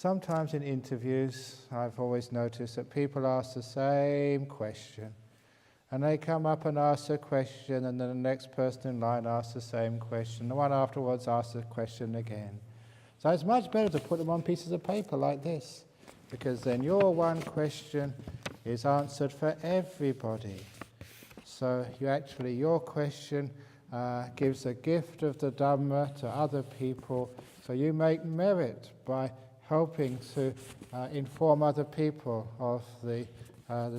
sometimes in interviews, I've always noticed that people ask the same question. And they come up and ask a question, and then the next person in line asks the same question. The one afterwards asks the question again. So it's much better to put them on pieces of paper like this, because then your one question is answered for everybody. So your question gives a gift of the Dhamma to other people. So you make merit by helping to inform other people of the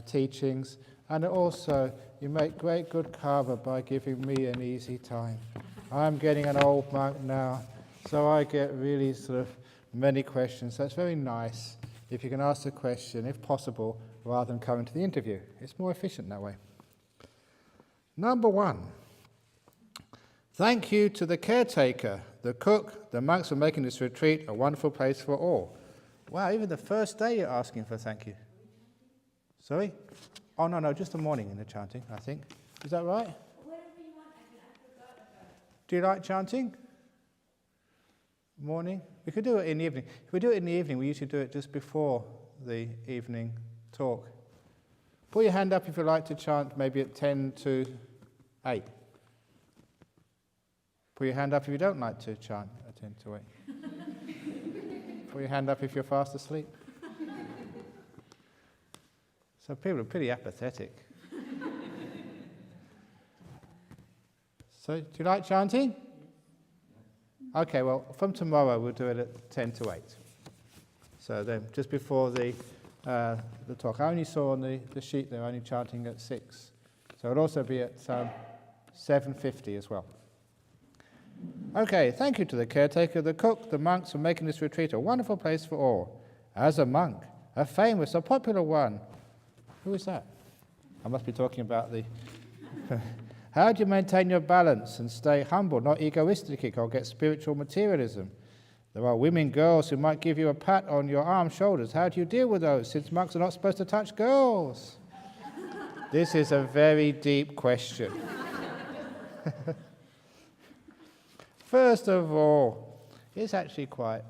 teachings. And also, you make great good karma by giving me an easy time. I'm getting an old monk now, so I get really sort of many questions. So it's very nice if you can ask the question, if possible, rather than coming to the interview. It's more efficient that way. Number 1. Thank you to the caretaker, the cook, the monks for making this retreat a wonderful place for all. Wow, even the first day you're asking for thank you. Sorry? Oh, no, just the morning in the chanting, I think. Is that right? Whatever you want, I forgot about it. Do you like chanting? Morning? We could do it in the evening. If we do it in the evening, we usually do it just before the evening talk. Put your hand up if you like to chant maybe at 10 to 8. Put your hand up if you don't like to chant at 10 to 8. Put your hand up if you're fast asleep. So people are pretty apathetic. So, do you like chanting? Okay, well, from tomorrow we'll do it at 10 to 8. So then, just before the talk. I only saw on the sheet they're only chanting at 6. So it'll also be at 7:50 as well. Okay, thank you to the caretaker, the cook, the monks for making this retreat a wonderful place for all. As a monk, a famous, a popular one. Who is that? I must be talking about the... How do you maintain your balance and stay humble, not egoistic, or get spiritual materialism? There are women, girls who might give you a pat on your arm, shoulders. How do you deal with those, since monks are not supposed to touch girls? This is a very deep question. First of all, it's actually quite...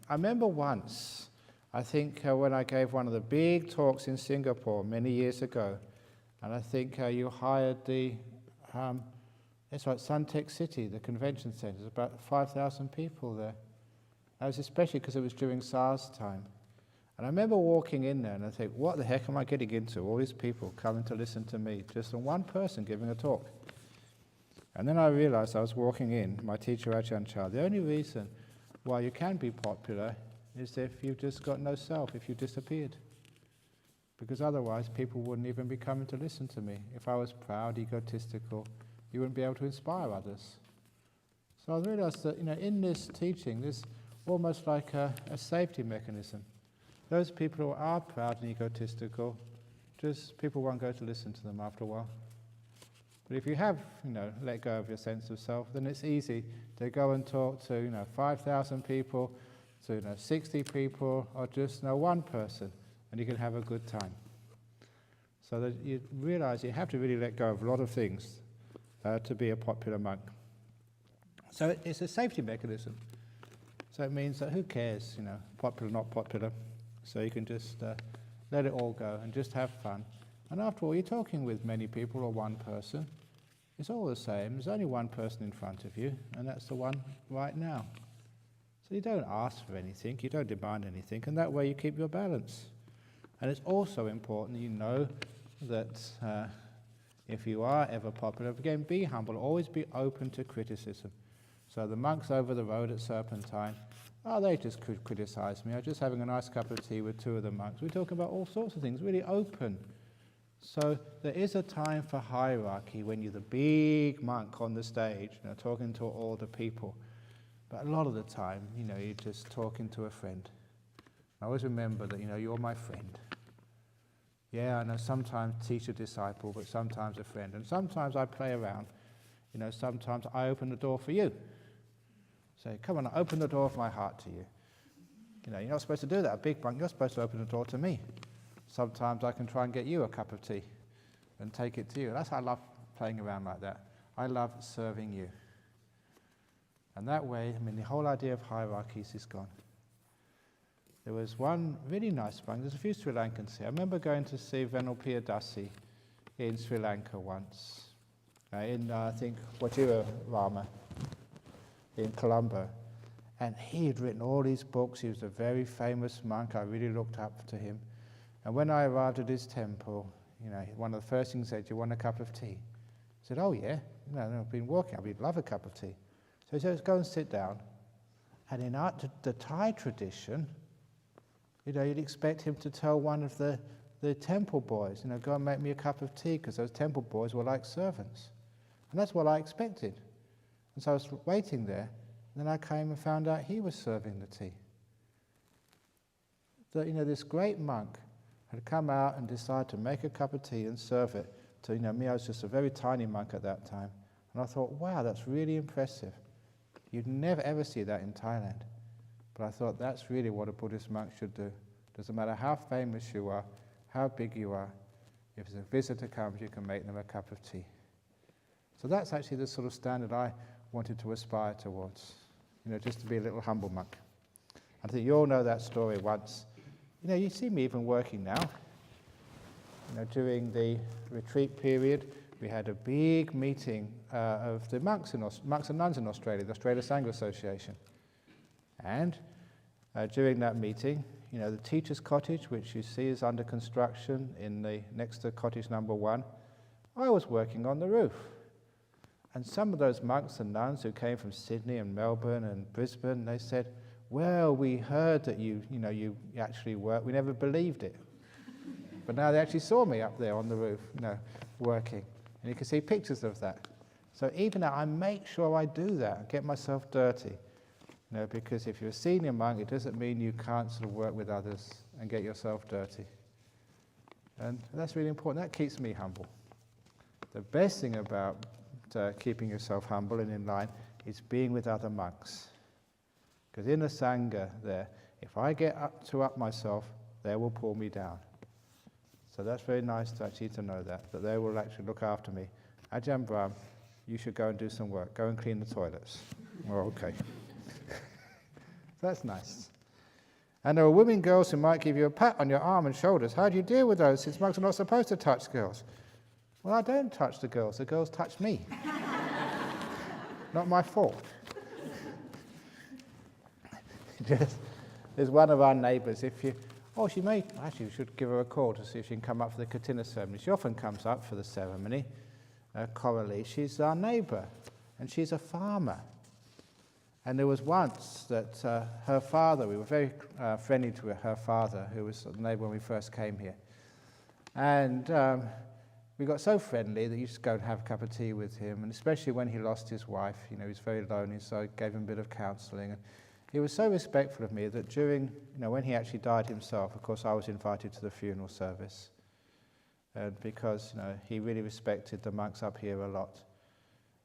I remember once, I think when I gave one of the big talks in Singapore many years ago, and I think you hired the, it's like Suntec City, the convention centre. There's about 5,000 people there. That was especially because it was during SARS time. And I remember walking in there and I think, what the heck am I getting into? All these people coming to listen to me, just on one person giving a talk. And then I realized I was walking in, my teacher Ajahn Brahm, the only reason why you can be popular is if you've just got no self, if you disappeared. Because otherwise people wouldn't even be coming to listen to me. If I was proud, egotistical, you wouldn't be able to inspire others. So I realized that, in this teaching, there's almost like a safety mechanism. Those people who are proud and egotistical, just people won't go to listen to them after a while. But if you have, let go of your sense of self, then it's easy to go and talk to, 5,000 people, to 60 people, or just one person, and you can have a good time. So that you realize you have to really let go of a lot of things to be a popular monk. So it's a safety mechanism. So it means that who cares, popular, not popular. So you can just let it all go and just have fun. And after all, you're talking with many people or one person. It's all the same. There's only one person in front of you, and that's the one right now. So you don't ask for anything, you don't demand anything, and that way you keep your balance. And it's also important that you know that if you are ever popular, again, be humble, always be open to criticism. So the monks over the road at Serpentine, they just criticize me. I was just having a nice cup of tea with 2 of the monks. We're talking about all sorts of things, really open. So there is a time for hierarchy when you're the big monk on the stage, talking to all the people. But a lot of the time, you're just talking to a friend. I always remember that, you're my friend. Yeah, I know sometimes teacher, disciple, but sometimes a friend. And sometimes I play around. Sometimes I open the door for you. Say, come on, I open the door of my heart to you. You're not supposed to do that. A big monk, you're supposed to open the door to me. Sometimes I can try and get you a cup of tea and take it to you. That's why I love playing around like that. I love serving you. And that way, the whole idea of hierarchies is gone. there was one really nice monk. There's a few Sri Lankans here. I remember going to see Venerable Piyadasi in Sri Lanka once, I think, Ajahn Brahm in Colombo. And he had written all these books. He was a very famous monk. I really looked up to him. And when I arrived at his temple, one of the first things he said, "Do you want a cup of tea?" I said, "Oh yeah, no, I've been walking. I'd love a cup of tea." So he said, "Let's go and sit down." And in the Thai tradition, you'd expect him to tell one of the temple boys, go and make me a cup of tea, because those temple boys were like servants. And that's what I expected. And so I was waiting there, and then I came and found out he was serving the tea. This great monk had come out and decided to make a cup of tea and serve it to me. I was just a very tiny monk at that time. And I thought, wow, that's really impressive. You'd never ever see that in Thailand. But I thought that's really what a Buddhist monk should do. Doesn't matter how famous you are, how big you are, if a visitor comes, you can make them a cup of tea. So that's actually the sort of standard I wanted to aspire towards, just to be a little humble monk. I think you all know that story once. You see me even working now. During the retreat period, we had a big meeting of the monks and nuns in Australia, the Australia Sangha Association. And during that meeting, the teacher's cottage, which you see is under construction next to cottage number 1, I was working on the roof. And some of those monks and nuns who came from Sydney and Melbourne and Brisbane, they said, "Well, we heard that you actually work. We never believed it." But now they actually saw me up there on the roof, working. And you can see pictures of that. So even now, I make sure I do that, get myself dirty. Because if you're a senior monk, it doesn't mean you can't sort of work with others and get yourself dirty. And that's really important. That keeps me humble. The best thing about keeping yourself humble and in line is being with other monks. Because in the Sangha there, if I get up myself, they will pull me down. So that's very nice to know that they will actually look after me. Ajahn Brahm, you should go and do some work. Go and clean the toilets. Oh, okay. That's nice. And there are women, girls who might give you a pat on your arm and shoulders. How do you deal with those, since monks are not supposed to touch girls? Well, I don't touch the girls touch me. Not my fault. There's one of our neighbours, you should give her a call to see if she can come up for the Katina ceremony. She often comes up for the ceremony. Coralie, she's our neighbour, and she's a farmer. And there was once that her father, we were very friendly to her father, who was the neighbour when we first came here. And we got so friendly that you just go and have a cup of tea with him, and especially when he lost his wife, he was very lonely, so I gave him a bit of counselling. And he was so respectful of me that during, when he actually died himself, of course I was invited to the funeral service. And because, he really respected the monks up here a lot.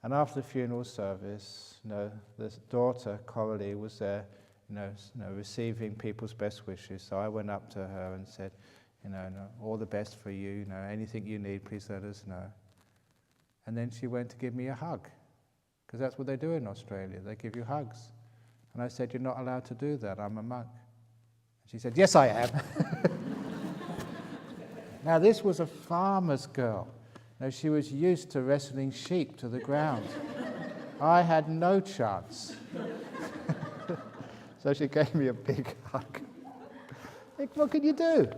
And after the funeral service, the daughter, Coralie, was there, receiving people's best wishes. So I went up to her and said, all the best for you, anything you need, please let us know. And then she went to give me a hug, because that's what they do in Australia, they give you hugs. And I said, "You're not allowed to do that, I'm a monk." And she said, "Yes, I am." Now this was a farmer's girl. She was used to wrestling sheep to the ground. I had no chance. So she gave me a big hug. What could you do?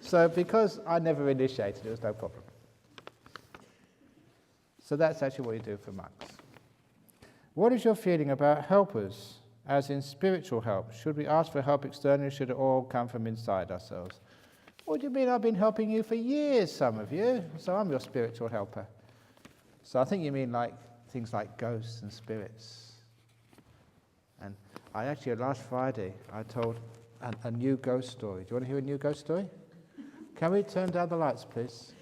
So because I never initiated, it was no problem. So that's actually what you do for monks. What is your feeling about helpers, as in spiritual help? Should we ask for help externally, or should it all come from inside ourselves? What do you mean? I've been helping you for years, some of you, so I'm your spiritual helper. So I think you mean things like ghosts and spirits. And I actually, last Friday, I told a new ghost story. Do you want to hear a new ghost story? Can we turn down the lights, please?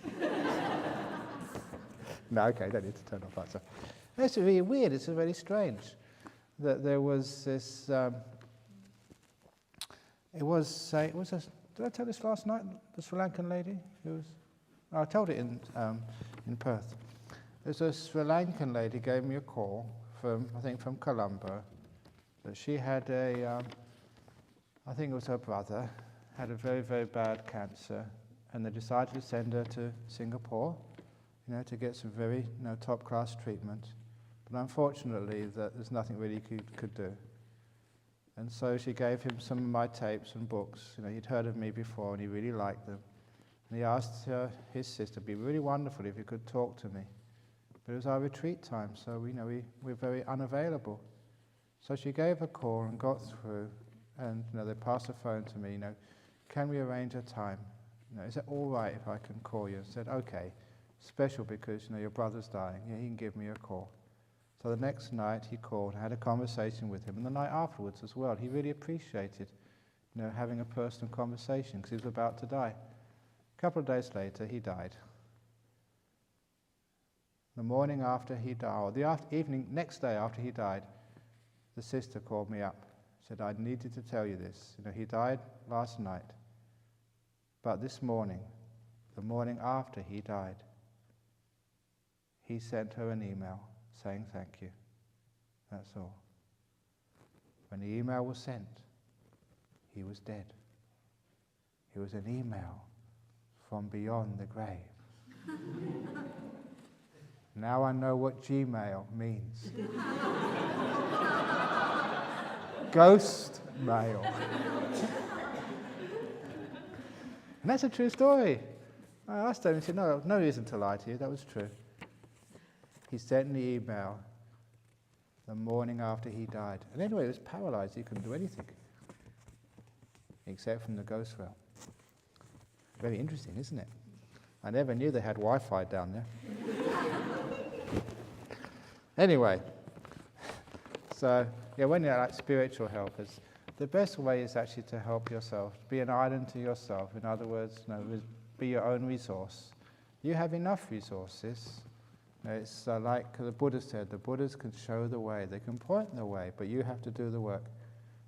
No, okay, don't need to turn off lights. It's really weird, it's very strange. That there was this, did I tell this last night, the Sri Lankan lady? I told it in Perth. There's a Sri Lankan lady gave me a call from Colombo, that she had I think it was her brother, had a very, very bad cancer, and they decided to send her to Singapore, to get some very, top-class treatment. But unfortunately, there's nothing really could do. And so she gave him some of my tapes and books. He'd heard of me before, and he really liked them. And he asked his sister, it'd be really wonderful if you could talk to me. But it was our retreat time, so we're very unavailable. So she gave a call and got through, and they passed the phone to me. Can we arrange a time? Is it all right if I can call you? I said, okay, special because your brother's dying. Yeah, he can give me a call. So the next night he called, I had a conversation with him, and the night afterwards as well. He really appreciated, having a personal conversation because he was about to die. A couple of days later, he died. The morning after he died, or the evening, next day after he died, the sister called me up. Said, I needed to tell you this. He died last night. But this morning, the morning after he died, he sent her an email saying thank you. That's all. When the email was sent, he was dead. It was an email from beyond the grave. Now I know what Gmail means. Ghost mail. And that's a true story. I asked him, he said, no reason to lie to you, that was true. He sent the email the morning after he died. And anyway, he was paralyzed, he couldn't do anything. Except from the ghost realm. Very interesting, isn't it? I never knew they had Wi-Fi down there. Anyway, so when you're like spiritual helpers, the best way is actually to help yourself, be an island to yourself. In other words, be your own resource. You have enough resources. It's like the Buddha said, the Buddhas can show the way, they can point the way, but you have to do the work.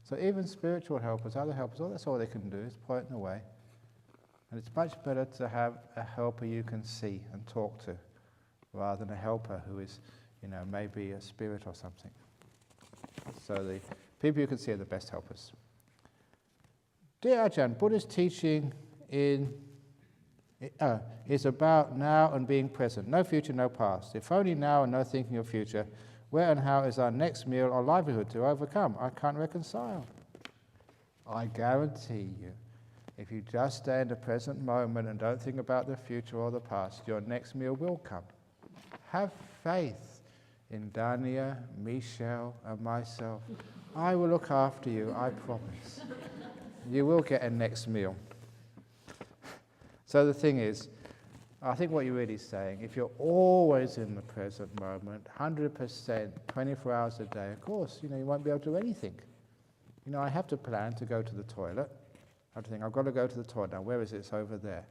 So even spiritual helpers, other helpers, that's all they can do is point the way. And it's much better to have a helper you can see and talk to, rather than a helper who is, maybe a spirit or something. So the people you can see are the best helpers. Dear Ajahn, Buddha's teaching is about now and being present. No future, no past. If only now and no thinking of future, where and how is our next meal or livelihood to overcome? I can't reconcile. I guarantee you, if you just stay in the present moment and don't think about the future or the past, your next meal will come. Have faith in Dania, Michelle, and myself. I will look after you, I promise. You will get a next meal. So the thing is, I think what you're really saying, if you're always in the present moment, 100%, 24 hours a day, of course, you won't be able to do anything. I have to plan to go to the toilet. I have to think, I've got to go to the toilet now. Where is it? It's over there.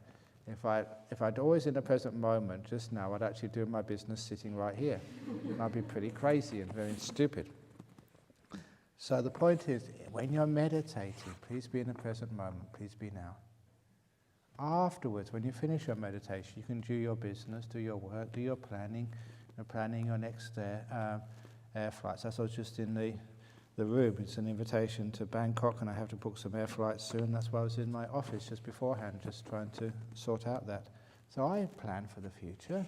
If I'd always in the present moment, just now, I'd actually do my business sitting right here. And I'd be pretty crazy and very stupid. So the point is, when you're meditating, please be in the present moment. Please be now. Afterwards, when you finish your meditation, you can do your business, do your work, do your planning, planning your next air flights. That's what's just in the room. It's an invitation to Bangkok, and I have to book some air flights soon. That's why I was in my office just beforehand, just trying to sort out that. So I plan for the future,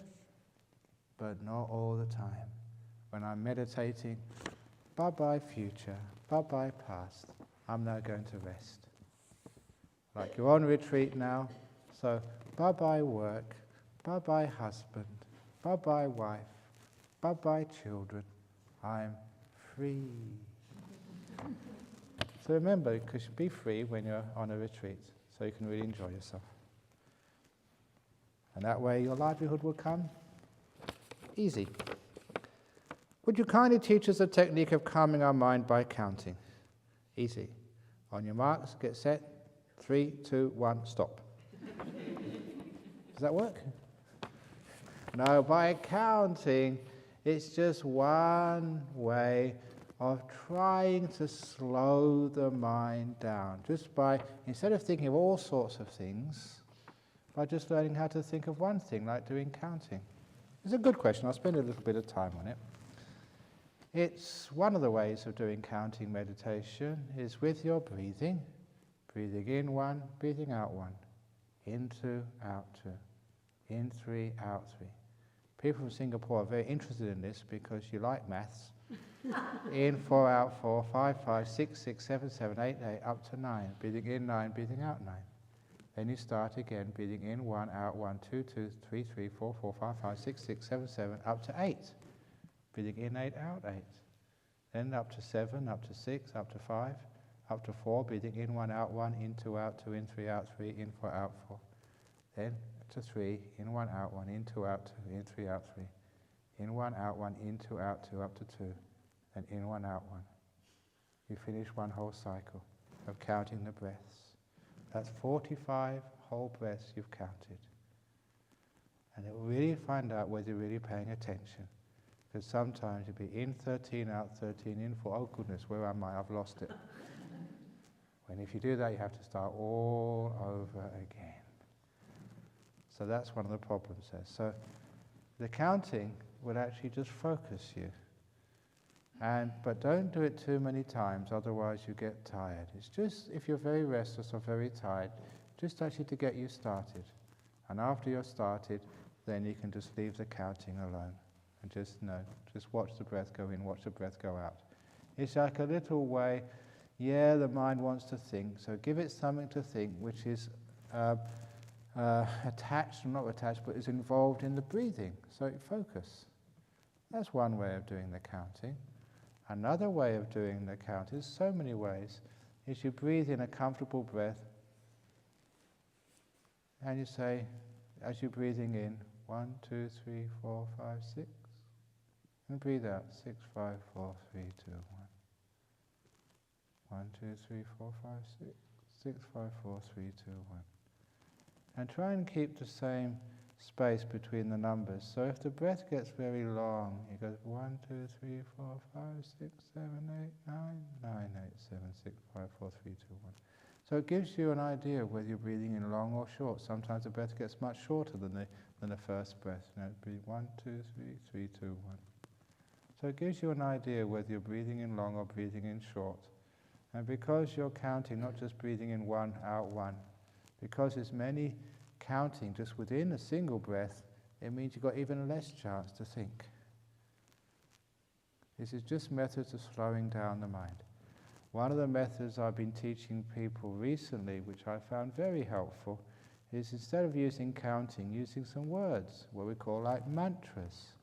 but not all the time. When I'm meditating, bye-bye future, bye-bye past. I'm now going to rest. Like you're on retreat now, so bye-bye work, bye-bye husband, bye-bye wife, bye-bye children. I'm free. So remember, you should be free when you're on a retreat, so you can really enjoy yourself. And that way your livelihood will come easy. Would you kindly teach us a technique of calming our mind by counting? Easy. On your marks, get set. 3, 2, 1, stop. Does that work? No, by counting, it's just one way of trying to slow the mind down. Just by, instead of thinking of all sorts of things, by just learning how to think of one thing, like doing counting. It's a good question. I'll spend a little bit of time on it. It's one of the ways of doing counting meditation is with your breathing. Breathing in 1, breathing out 1. In 2, out 2. In 3, out 3. People from Singapore are very interested in this because you like maths. In 4, out 4, 5, 5, 6, 6, 7, 7, 8, 8, up to 9. Breathing in 9, breathing out 9. Then you start again, breathing in 1, out 1, 2, 2, 3, 3, 4, 4, 5, 5, 6, 6, 7, 7, up to 8. Breathing in 8, out 8. Then up to 7, up to 6, up to 5, up to 4, breathing in 1, out 1, in 2, out 2, in 3, out 3, in 4, out 4. Then to 3, in 1, out 1, in 2, out 2, in 3, out 3. In 1, out 1, in 2, out 2, up to 2. Then in 1, out 1. You finish one whole cycle of counting the breaths. That's 45 whole breaths you've counted. And it will really find out whether you're really paying attention. Because sometimes you'll be in 13, out 13, in 4. Oh goodness, where am I? I've lost it. When if you do that, you have to start all over again. So that's one of the problems there. So the counting would actually just focus you. But don't do it too many times, otherwise you get tired. It's just, if you're very restless or very tired, just actually to get you started. And after you're started, then you can just leave the counting alone. And just watch the breath go in, watch the breath go out. It's like a little way, the mind wants to think, so give it something to think which is attached, not attached, but is involved in the breathing, so focus. That's one way of doing the counting. Another way of doing the count, is so many ways, is you breathe in a comfortable breath and you say, as you're breathing in, 1, 2, 3, 4, 5, 6, and breathe out, 6, 5, 4, 3, 2, 1. 1, 2, 3, 4, 5, 6, 6, 5, 4, 3, 2, 1. And try and keep the same space between the numbers. So if the breath gets very long, it goes 1, 2, 3, 4, 5, 6, 7, 8, 9, 9, 8, 7, 6, 5, 4, 3, 2, 1. So it gives you an idea of whether you're breathing in long or short. Sometimes the breath gets much shorter than the first breath. Breathe 1, 2, 3, 3, 2, 1. So it gives you an idea whether you're breathing in long or breathing in short. And because you're counting, not just breathing in 1, out 1, because there's many counting just within a single breath, it means you've got even less chance to think. This is just methods of slowing down the mind. One of the methods I've been teaching people recently, which I found very helpful, is instead of using counting, using some words, what we call like mantras.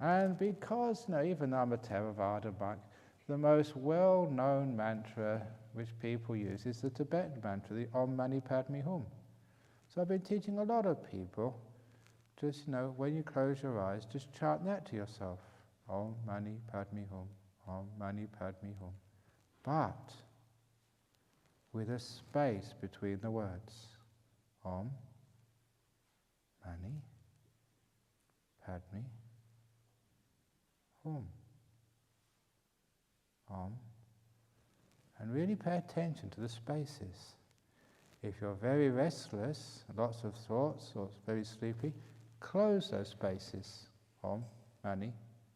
And because, even though I'm a Theravada monk, the most well-known mantra which people use is the Tibetan mantra, the Om Mani Padme Hum. So I've been teaching a lot of people, just, when you close your eyes, just chant that to yourself. Om Mani Padme Hum, Om Mani Padme Hum. But with a space between the words. Om Mani Padme Hum. Om. And really pay attention to the spaces. If you're very restless, lots of thoughts, or very sleepy, close those spaces. Om Mani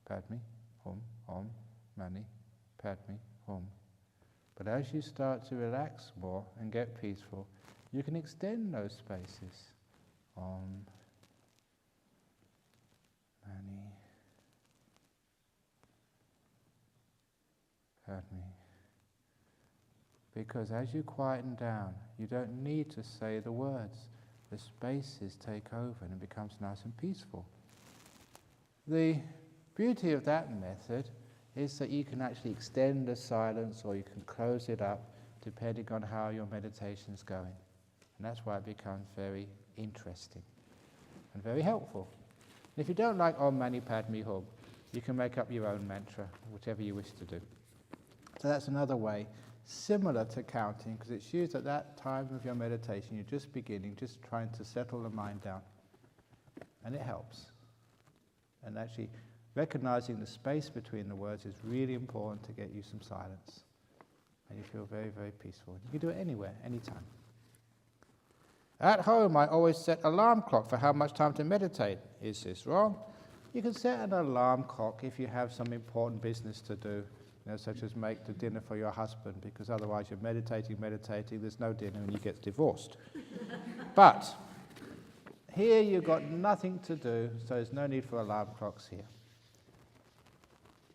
Padme Hum, Om Mani Padme Hum. But as you start to relax more and get peaceful, you can extend those spaces. Om Mani Padme. Because as you quieten down, you don't need to say the words. The spaces take over and it becomes nice and peaceful. The beauty of that method is that you can actually extend the silence or you can close it up depending on how your meditation is going. And that's why it becomes very interesting and very helpful. And if you don't like Om Mani Padme Hum, you can make up your own mantra, whichever you wish to do. So that's another way, similar to counting, because it's used at that time of your meditation. You're just beginning, just trying to settle the mind down. And it helps. And actually, recognizing the space between the words is really important to get you some silence. And you feel very, very peaceful. You can do it anywhere, anytime. At home, I always set alarm clock for how much time to meditate. Is this wrong? You can set an alarm clock if you have some important business to do such as make the dinner for your husband, because otherwise you're meditating, there's no dinner and you get divorced. But here you've got nothing to do, so there's no need for alarm clocks here.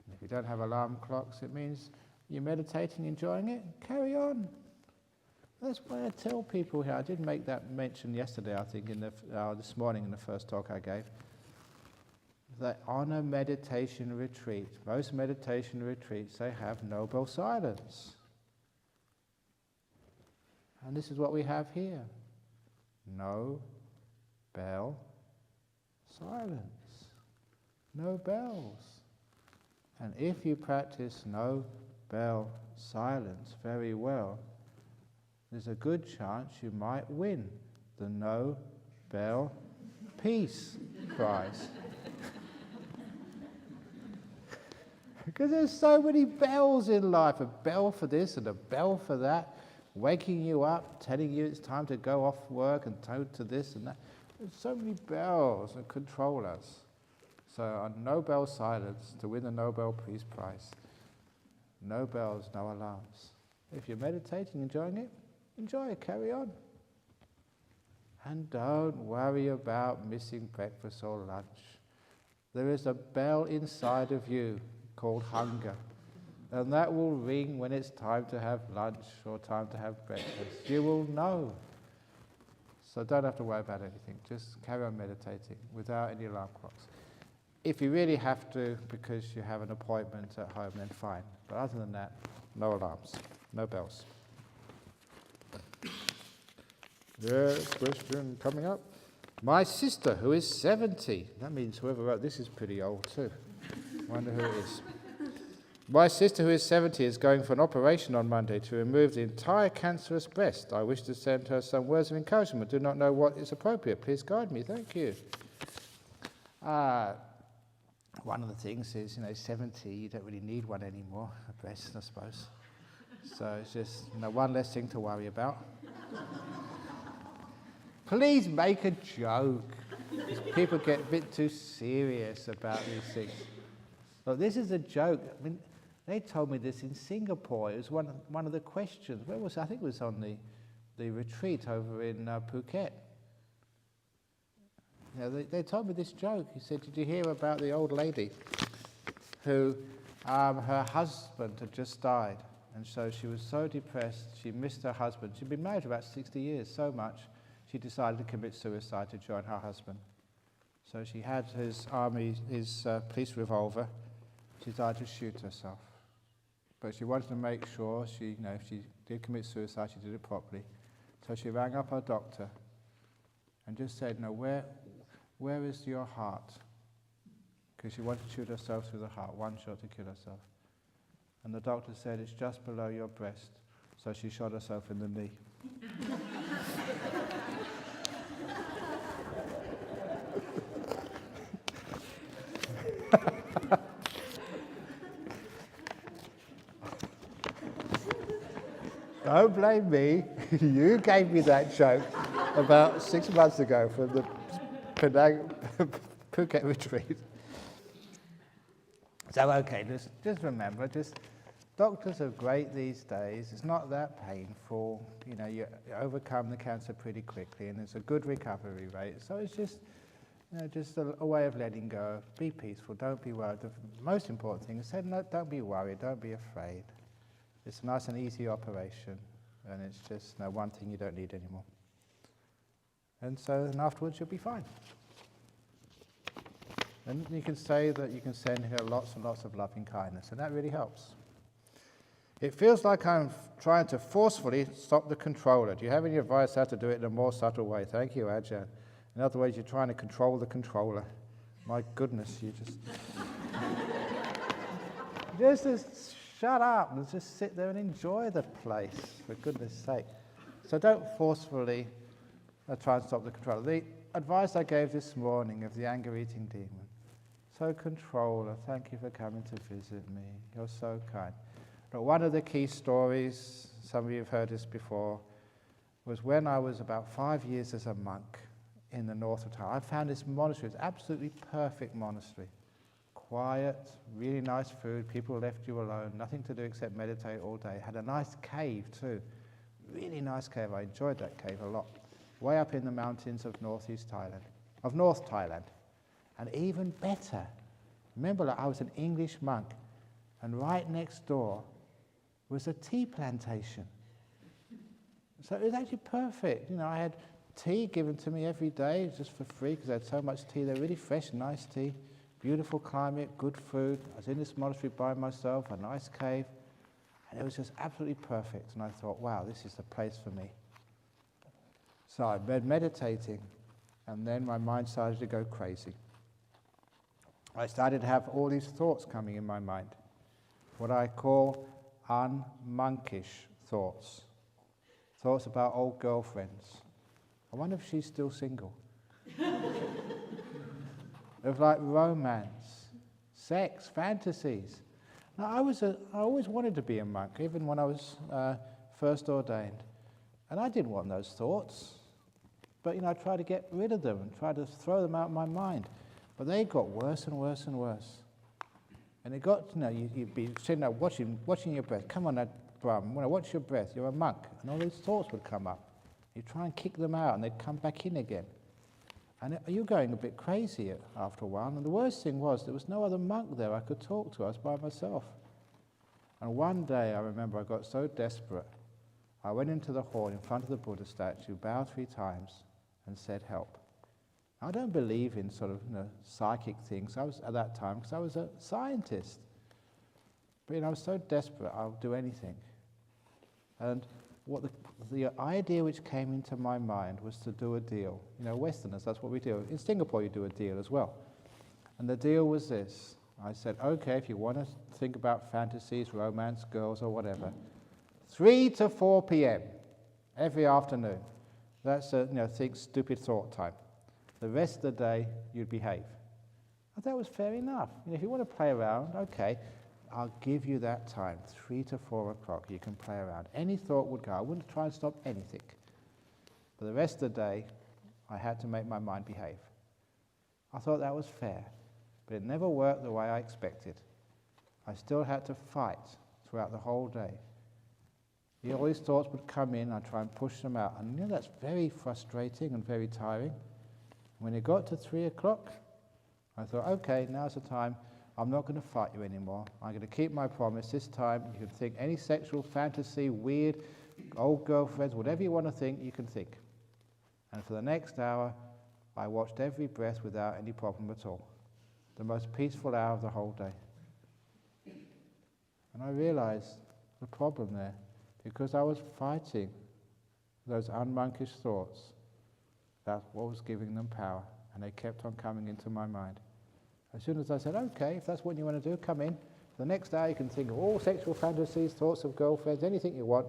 And if you don't have alarm clocks, it means you're meditating, enjoying it, carry on. That's why I tell people here, I did make that mention yesterday, I think, this morning in the first talk I gave, that on a meditation retreat, most meditation retreats, they have noble silence. And this is what we have here. No bell silence. No bells. And if you practice no bell silence very well, there's a good chance you might win the No Bell Peace Prize. Because there's so many bells in life, a bell for this and a bell for that, waking you up, telling you it's time to go off work and to this and that. There's so many bells that control us. So on no bell silence, to win the Nobel Peace Prize, no bells, no alarms. If you're meditating, enjoying it, enjoy it, carry on. And don't worry about missing breakfast or lunch. There is a bell inside of you called hunger, and that will ring when it's time to have lunch or time to have breakfast. You will know. So don't have to worry about anything. Just carry on meditating without any alarm clocks. If you really have to because you have an appointment at home, then fine. But other than that, no alarms, no bells. Yes, question coming up. My sister, who is 70, that means whoever wrote this is pretty old too. Wonder who it is. My sister, who is 70, is going for an operation on Monday to remove the entire cancerous breast. I wish to send her some words of encouragement. Do not know what is appropriate. Please guide me. Thank you. One of the things is, 70, you don't really need one anymore, a breast, I suppose. So it's just one less thing to worry about. Please make a joke. People get a bit too serious about these things. Look, this is a joke. I mean, they told me this in Singapore. It was one of the questions. Where was it? I think it was on the retreat over in Phuket. They told me this joke. He said, did you hear about the old lady who her husband had just died? And so she was so depressed, she missed her husband. She'd been married for about 60 years, so much, she decided to commit suicide to join her husband. So she had his police revolver. She decided to shoot herself. But she wanted to make sure if she did commit suicide, she did it properly. So she rang up her doctor and just said, where is your heart? Because she wanted to shoot herself through the heart, one shot to kill herself. And the doctor said, it's just below your breast. So she shot herself in the knee. Don't blame me. You gave me that joke about 6 months ago from the Phuket retreat. So, okay, just remember, doctors are great these days. It's not that painful. You overcome the cancer pretty quickly, and it's a good recovery rate. So it's just a way of letting go. Be peaceful. Don't be worried. The most important thing is don't be worried. Don't be afraid. It's a nice and easy operation, and it's just one thing you don't need anymore. And afterwards you'll be fine. And you can say that you can send her lots and lots of loving kindness, and that really helps. It feels like I'm trying to forcefully stop the controller. Do you have any advice how to do it in a more subtle way? Thank you, Ajahn. In other words, you're trying to control the controller. My goodness, you just shut up and just sit there and enjoy the place, for goodness sake. So don't forcefully try and stop the controller. The advice I gave this morning of the anger-eating demon. So controller, thank you for coming to visit me. You're so kind. But one of the key stories, some of you have heard this before, was when I was about 5 years as a monk in the north of Thailand. I found this monastery. It's an absolutely perfect monastery. quiet, really nice food, people left you alone, nothing to do except meditate all day. Had a nice cave too, really nice cave. I enjoyed that cave a lot. Way up in the mountains of North Thailand. And even better, remember, like, I was an English monk, and right next door was a tea plantation. So it was actually perfect. You know, I had tea given to me every day just for free because I had so much tea. They're really fresh, nice tea, beautiful climate, good food. I was in this monastery by myself, a nice cave, and it was just absolutely perfect. And I thought, wow, this is the place for me. So I been meditating, and then my mind started to go crazy. I started to have all these thoughts coming in my mind, what I call unmonkish thoughts. Thoughts about old girlfriends. I wonder if she's still single. Of like romance, sex, fantasies. Now I always wanted to be a monk, even when I was first ordained. And I didn't want those thoughts. But I tried to get rid of them and tried to throw them out of my mind. But they got worse and worse and worse. And it got, you'd be sitting there watching your breath. Come on, Brahm, when I watch your breath, you're a monk. And all these thoughts would come up. You try and kick them out, and they'd come back in again. And you're going a bit crazy after a while. And the worst thing was, there was no other monk there I could talk to. I was by myself. And one day, I remember I got so desperate, I went into the hall in front of the Buddha statue, bowed 3 times, and said, help. I don't believe in sort of psychic things. I was at that time, because I was a scientist. But I was so desperate, I'll do anything. And what the idea which came into my mind was to do a deal. Westerners, that's what we do. In Singapore, you do a deal as well. And the deal was this. I said, okay, if you want to think about fantasies, romance, girls, or whatever, 3 to 4 p.m. every afternoon. That's think stupid thought time. The rest of the day, you'd behave. I thought it was fair enough. If you want to play around, okay, I'll give you that time, 3 to 4 o'clock, you can play around. Any thought would go. I wouldn't try and stop anything. But the rest of the day, I had to make my mind behave. I thought that was fair, but it never worked the way I expected. I still had to fight throughout the whole day. All these thoughts would come in, I'd try and push them out. And that's very frustrating and very tiring. When it got to 3 o'clock, I thought, okay, now's the time. I'm not going to fight you anymore. I'm going to keep my promise. This time, you can think any sexual fantasy, weird, old girlfriends, whatever you want to think, you can think. And for the next hour, I watched every breath without any problem at all. The most peaceful hour of the whole day. And I realized the problem there, because I was fighting those unmonkish thoughts. That's what was giving them power, and they kept on coming into my mind. As soon as I said, okay, if that's what you want to do, come in. The next day you can think of all sexual fantasies, thoughts of girlfriends, anything you want.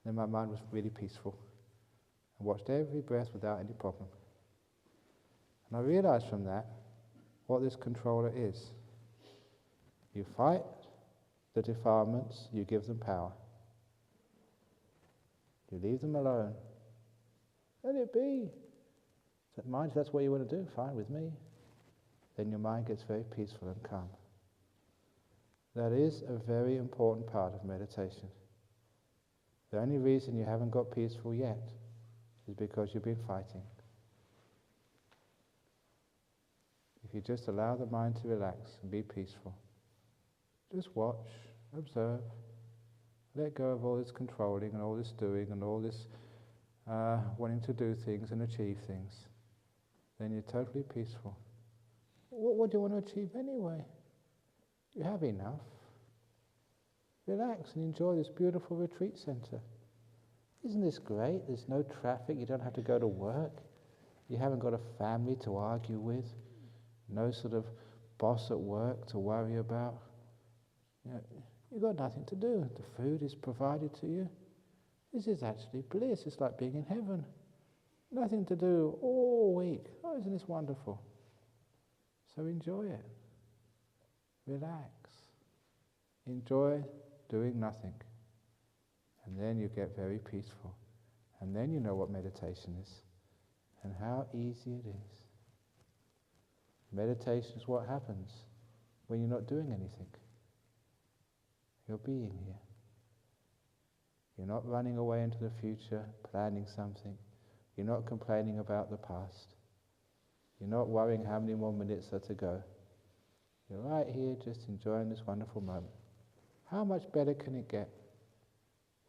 Then my mind was really peaceful. I watched every breath without any problem. And I realized from that what this controller is. You fight the defilements, you give them power. You leave them alone. Let it be. So mind, if that's what you want to do, fine with me. Then your mind gets very peaceful and calm. That is a very important part of meditation. The only reason you haven't got peaceful yet is because you've been fighting. If you just allow the mind to relax and be peaceful, just watch, observe, let go of all this controlling and all this doing and all this wanting to do things and achieve things, then you're totally peaceful. What do you want to achieve anyway? You have enough. Relax and enjoy this beautiful retreat center. Isn't this great? There's no traffic, you don't have to go to work. You haven't got a family to argue with. No sort of boss at work to worry about. You've got nothing to do. The food is provided to you. This is actually bliss. It's like being in heaven. Nothing to do all week. Oh, isn't this wonderful? So enjoy it. Relax. Enjoy doing nothing. And then you get very peaceful. And then you know what meditation is and how easy it is. Meditation is what happens when you're not doing anything. You're being here. You're not running away into the future, planning something. You're not complaining about the past. You're not worrying how many more minutes are to go. You're right here just enjoying this wonderful moment. How much better can it get?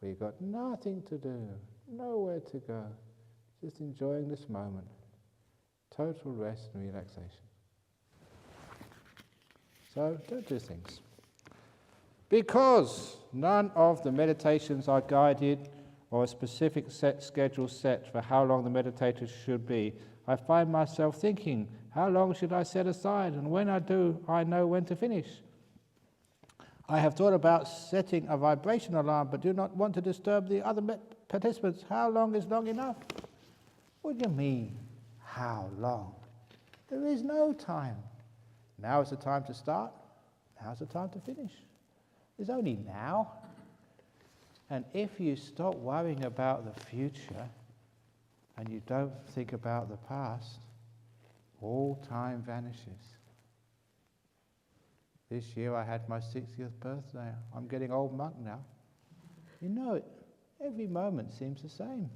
Where you've got nothing to do, nowhere to go, just enjoying this moment. Total rest and relaxation. So don't do things. Because none of the meditations are guided or a specific schedule set for how long the meditators should be, I find myself thinking, how long should I set aside? And when I do, I know when to finish. I have thought about setting a vibration alarm, but do not want to disturb the other participants. How long is long enough? What do you mean, how long? There is no time. Now is the time to start. Now's the time to finish. It's only now. And if you stop worrying about the future and you don't think about the past, all time vanishes. This year I had my 60th birthday. I'm getting old monk now. You know it. Every moment seems the same.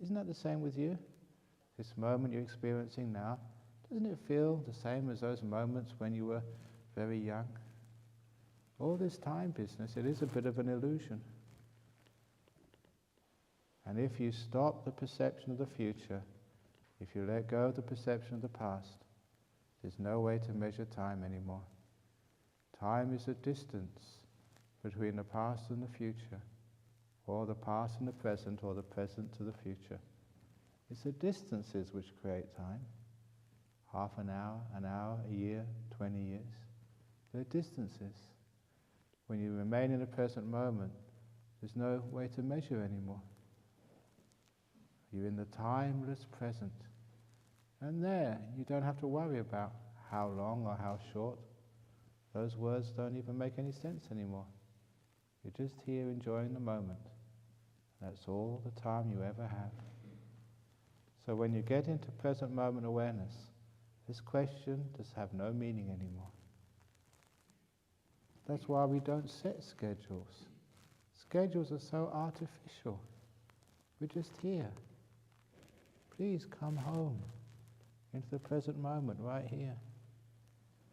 Isn't that the same with you? This moment you're experiencing now, doesn't it feel the same as those moments when you were very young? All this time business, it is a bit of an illusion. And if you stop the perception of the future, if you let go of the perception of the past, there's no way to measure time anymore. Time is a distance between the past and the future, or the past and the present, or the present to the future. It's the distances which create time. Half an hour, a year, 20 years. They're distances. When you remain in the present moment, there's no way to measure anymore. You're in the timeless present. And there, you don't have to worry about how long or how short. Those words don't even make any sense anymore. You're just here enjoying the moment. That's all the time you ever have. So when you get into present moment awareness, this question does have no meaning anymore. That's why we don't set schedules. Schedules are so artificial. We're just here. Please come home into the present moment right here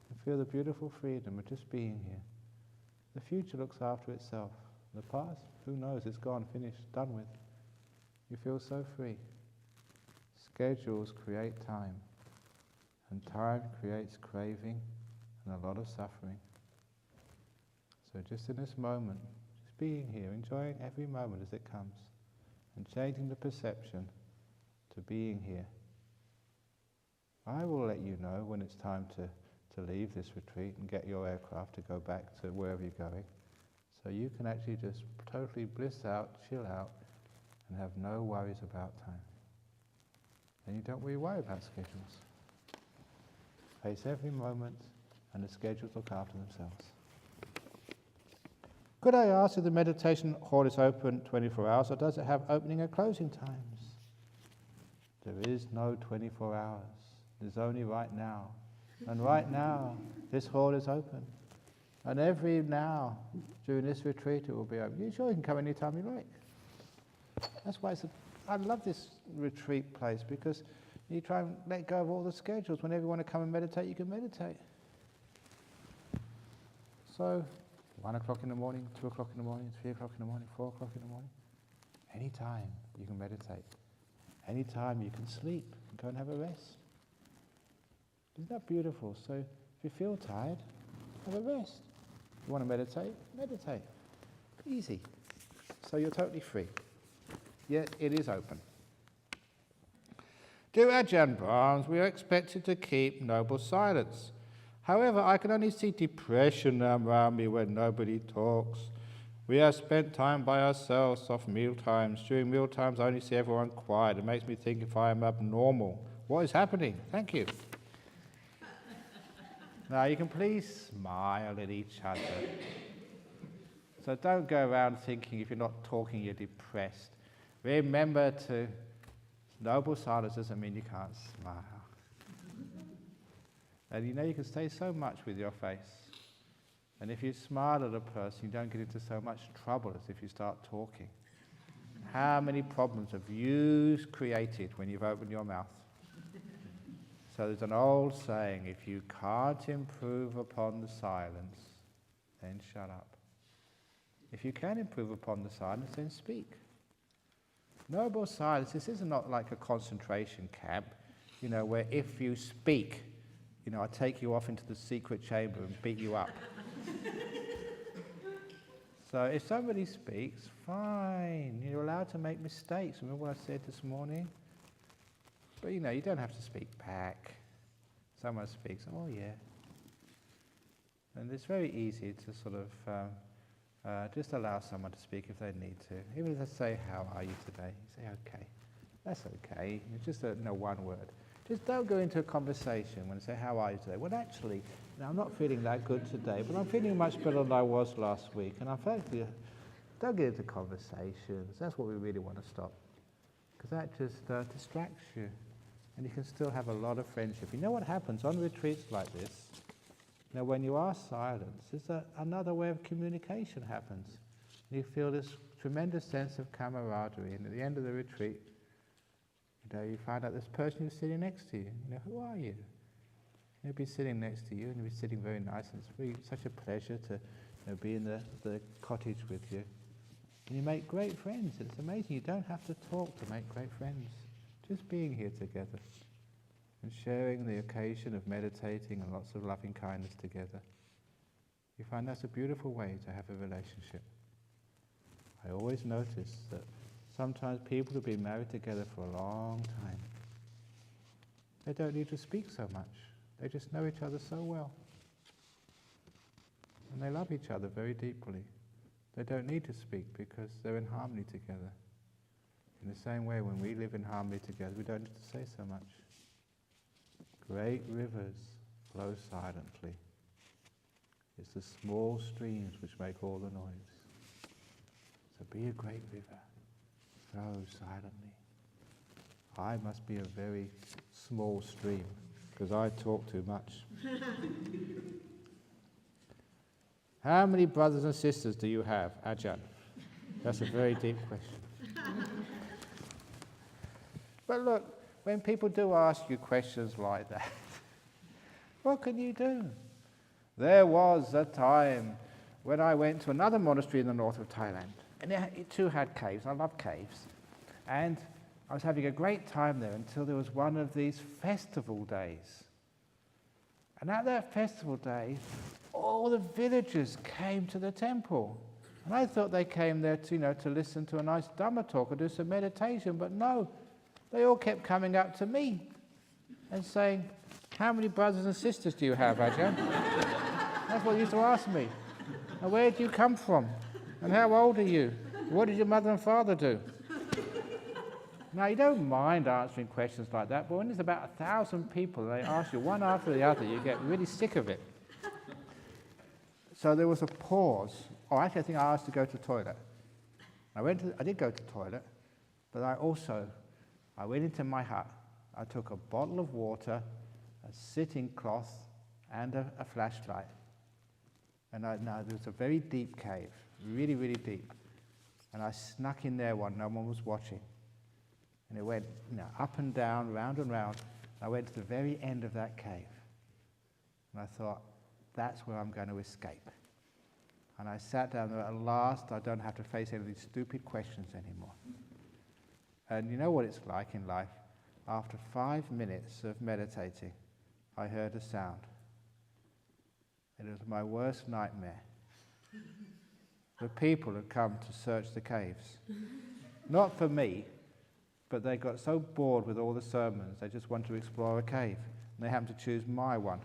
and feel the beautiful freedom of just being here. The future looks after itself. The past, who knows, it's gone, finished, done with. You feel so free. Schedules create time, and time creates craving and a lot of suffering. So just in this moment, just being here, enjoying every moment as it comes, and changing the perception to being here. I will let you know when it's time to leave this retreat and get your aircraft to go back to wherever you're going. So you can actually just totally bliss out, chill out, and have no worries about time. And you don't really worry about schedules. Face every moment, and the schedules look after themselves. Could I ask if the meditation hall is open 24 hours, or does it have opening and closing times? There is no 24 hours. There's only right now. And right now, this hall is open. And every now, during this retreat, it will be open. You sure you can come anytime you like. That's why I love this retreat place, because you try and let go of all the schedules. Whenever you want to come and meditate, you can meditate. So, 1 o'clock in the morning, 2 o'clock in the morning, 3 o'clock in the morning, 4 o'clock in the morning. Anytime you can meditate. Anytime you can sleep and go and have a rest. Isn't that beautiful? So if you feel tired, have a rest. If you want to meditate, meditate. Easy. So you're totally free. Yet it is open. Dear Ajahn Brahm, we are expected to keep noble silence. However, I can only see depression around me when nobody talks. We have spent time by ourselves off meal times. During meal times, I only see everyone quiet. It makes me think if I am abnormal. What is happening? Thank you. Now, you can please smile at each other. So don't go around thinking if you're not talking, you're depressed. Remember to, noble silence doesn't mean you can't smile. And you can say so much with your face. And if you smile at a person, you don't get into so much trouble as if you start talking. How many problems have you created when you've opened your mouth? So there's an old saying, if you can't improve upon the silence, then shut up. If you can improve upon the silence, then speak. Noble silence, this is not like a concentration camp, where if you speak, I take you off into the secret chamber and beat you up. So if somebody speaks, fine, you're allowed to make mistakes. Remember what I said this morning? But you don't have to speak back. Someone speaks, oh yeah. And it's very easy to sort of just allow someone to speak if they need to. Even if they say, how are you today? You say, okay. That's okay. It's just one word. Just don't go into a conversation when they say, how are you today? Well, actually, I'm not feeling that good today, but I'm feeling much better than I was last week. And don't get into conversations. That's what we really want to stop. Because that just distracts you. And you can still have a lot of friendship. You know what happens on retreats like this? When you are silent, another way of communication happens. You feel this tremendous sense of camaraderie. And at the end of the retreat, you find out this person who's sitting next to you. Who are you? They'll be sitting next to you, and you'll be sitting very nice. And it's such a pleasure to be in the cottage with you. And you make great friends. It's amazing. You don't have to talk to make great friends. Just being here together and sharing the occasion of meditating and lots of loving kindness together. You find that's a beautiful way to have a relationship. I always notice that sometimes people who've been married together for a long time, they don't need to speak so much. They just know each other so well. And they love each other very deeply. They don't need to speak because they're in harmony together. In the same way, when we live in harmony together, we don't need to say so much. Great rivers flow silently. It's the small streams which make all the noise. So be a great river. Flow silently. I must be a very small stream because I talk too much. How many brothers and sisters do you have, Ajahn? That's a very deep question. But look, when people do ask you questions like that, what can you do? There was a time when I went to another monastery in the north of Thailand, and it too had caves. I love caves. And I was having a great time there until there was one of these festival days. And at that festival day, all the villagers came to the temple. And I thought they came there to listen to a nice Dhamma talk or do some meditation, but no. They all kept coming up to me and saying, how many brothers and sisters do you have, Ajahn? That's what they used to ask me. And where do you come from? And how old are you? What did your mother and father do? Now, you don't mind answering questions like that, but when there's about 1,000 people and they ask you one after the other, you get really sick of it. So there was a pause. Oh, actually, I think I asked to go to the toilet. I did go to the toilet, but I went into my hut. I took a bottle of water, a sitting cloth, and a flashlight. And now there was a very deep cave, really, really deep. And I snuck in there when no one was watching. And it went up and down, round and round. I went to the very end of that cave. And I thought, that's where I'm going to escape. And I sat down there. At last, I don't have to face any of these stupid questions anymore. And you know what it's like in life? After 5 minutes of meditating, I heard a sound. And it was my worst nightmare. The people had come to search the caves. Not for me, but they got so bored with all the sermons, they just wanted to explore a cave. And they happened to choose my one.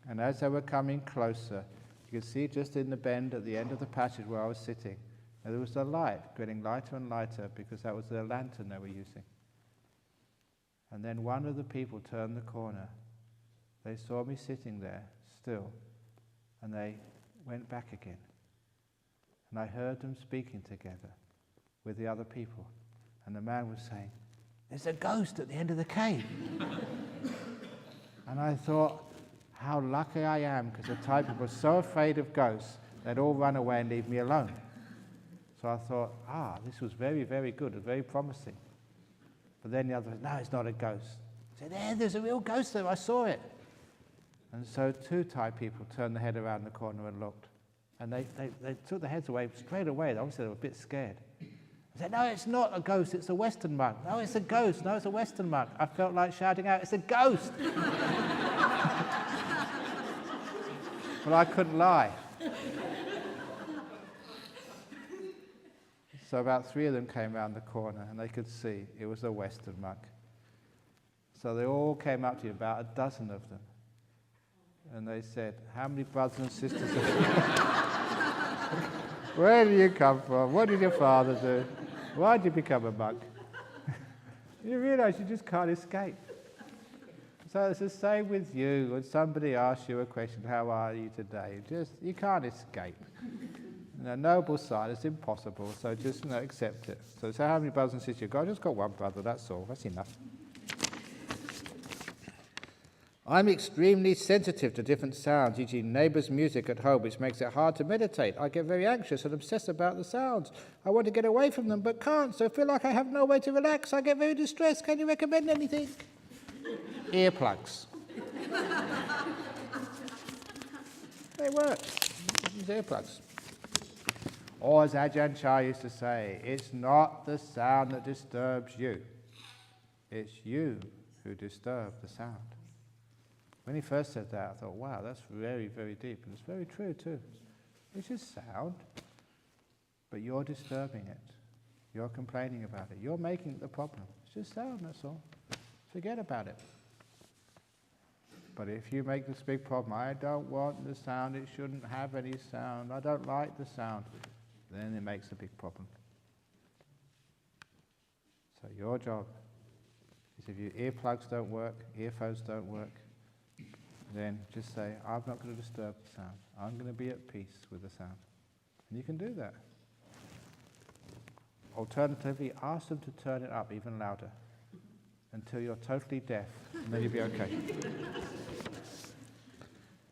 And as they were coming closer, you could see just in the bend at the end of the passage where I was sitting, there was a light getting lighter and lighter because that was their lantern they were using. And then one of the people turned the corner. They saw me sitting there still, and they went back again. And I heard them speaking together with the other people. And the man was saying, "There's a ghost at the end of the cave." And I thought, how lucky I am, because the Thai people were so afraid of ghosts, they'd all run away and leave me alone. So I thought, this was very, very good, it was very promising. But then the other said, no, it's not a ghost. I said, there's a real ghost there, I saw it. And so 2 Thai people turned their head around the corner and looked. And they took their heads away straight away. Obviously, they were a bit scared. I said, no, it's not a ghost, it's a Western monk. No, it's a ghost. No, it's a Western monk. I felt like shouting out, it's a ghost. But I couldn't lie. So about 3 of them came round the corner and they could see it was a Western monk. So they all came up to you, about a dozen of them. And they said, how many brothers and sisters have you? Where do you come from? What did your father do? Why did you become a monk? You realize you just can't escape. So it's the same with you. When somebody asks you a question, how are you today? You can't escape. Noble side, it's impossible, so just accept it. So how many brothers and sisters you got? I just got 1 brother, that's all. That's enough. I'm extremely sensitive to different sounds, e.g. neighbours' music at home, which makes it hard to meditate. I get very anxious and obsessed about the sounds. I want to get away from them, but can't, so I feel like I have no way to relax. I get very distressed. Can you recommend anything? Earplugs. They work. Use earplugs. Or as Ajahn Chah used to say, it's not the sound that disturbs you. It's you who disturb the sound. When he first said that, I thought, wow, that's very, very deep. And it's very true, too. It's just sound, but you're disturbing it. You're complaining about it. You're making it the problem. It's just sound, that's all. Forget about it. But if you make this big problem, I don't want the sound, it shouldn't have any sound, I don't like the sound, then it makes a big problem. So your job is, if your earplugs don't work, earphones don't work, then just say, I'm not going to disturb the sound. I'm going to be at peace with the sound. And you can do that. Alternatively, ask them to turn it up even louder until you're totally deaf, and then you'll be okay.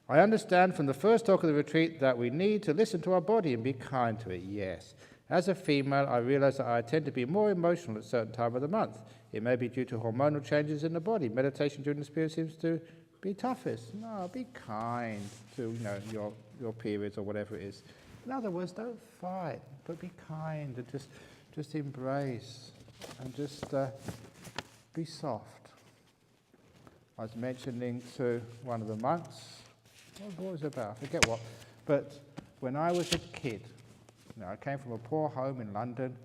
I understand from the first talk of the retreat that we need to listen to our body and be kind to it. Yes. As a female, I realize that I tend to be more emotional at a certain time of the month. It may be due to hormonal changes in the body. Meditation during this period seems to be toughest. No, be kind to your periods or whatever it is. In other words, don't fight, but be kind and just embrace and just be soft. I was mentioning to one of the monks, what was it about? I forget what. But when I was a kid, I came from a poor home in London,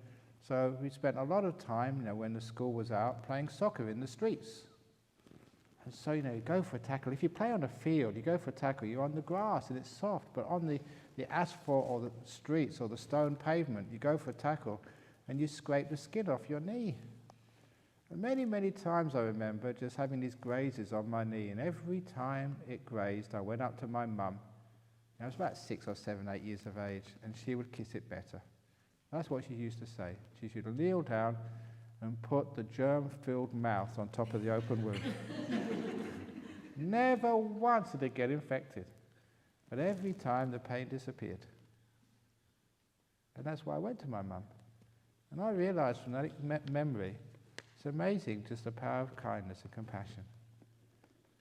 so we spent a lot of time, when the school was out, playing soccer in the streets. And so, you go for a tackle. If you play on a field, you go for a tackle, you're on the grass and it's soft, but on the asphalt or the streets or the stone pavement, you go for a tackle and you scrape the skin off your knee. And many, many times I remember just having these grazes on my knee, and every time it grazed, I went up to my mum. I was about 6 or 7, 8 years of age, and she would kiss it better. That's what she used to say. She should kneel down and put the germ-filled mouth on top of the open wound. Never once did it get infected, but every time the pain disappeared. And that's why I went to my mum. And I realized from that memory, it's amazing just the power of kindness and compassion.